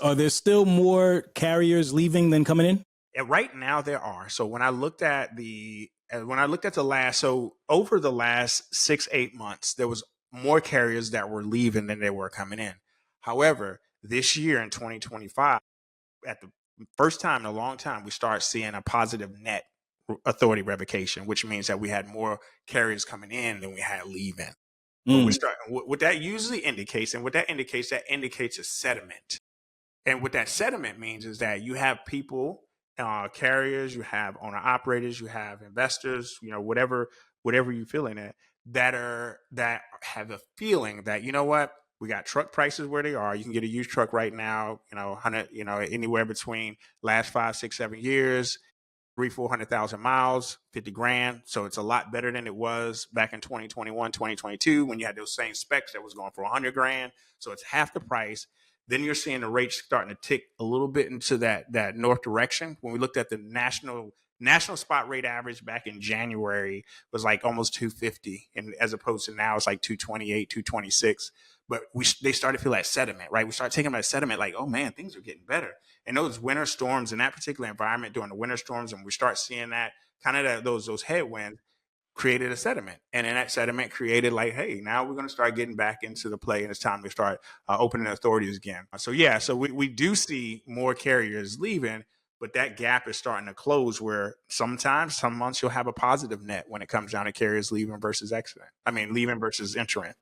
Are there still more carriers leaving than coming in? And right now there are. So when I looked at the last, so over the last 6, 8 months, there was more carriers that were leaving than they were coming in. However, this year in 2025, at the first time in a long time, we start seeing a positive net authority revocation, which means that we had more carriers coming in than we had leaving. But we Mm. start what that usually indicates, and what that indicates a sediment. And what that sediment means is that you have people, carriers, you have owner operators, you have investors, whatever you're feeling it, that have a feeling that what, we got truck prices where they are. You can get a used truck right now, 100, anywhere between last 5, 6, 7 years, 300,000, 400,000 miles, 50 grand. So it's a lot better than it was back in 2021, 2022, when you had those same specs that was going for 100 grand. So it's half the price. Then you're seeing the rates starting to tick a little bit into that north direction. When we looked at the national spot rate average back in January was like almost 250, and as opposed to now it's like 228, 226. But they started to feel that sediment, right? We started taking that sediment like, oh man, things are getting better. And those winter storms in that particular environment during the winter storms, and we start seeing that kind of those headwinds created a sediment, and then that sediment created like, hey, now we're going to start getting back into the play, and it's time to start opening authorities again. So yeah, so we do see more carriers leaving, but that gap is starting to close, where sometimes some months you'll have a positive net when it comes down to carriers leaving versus exiting. I mean, leaving versus entering.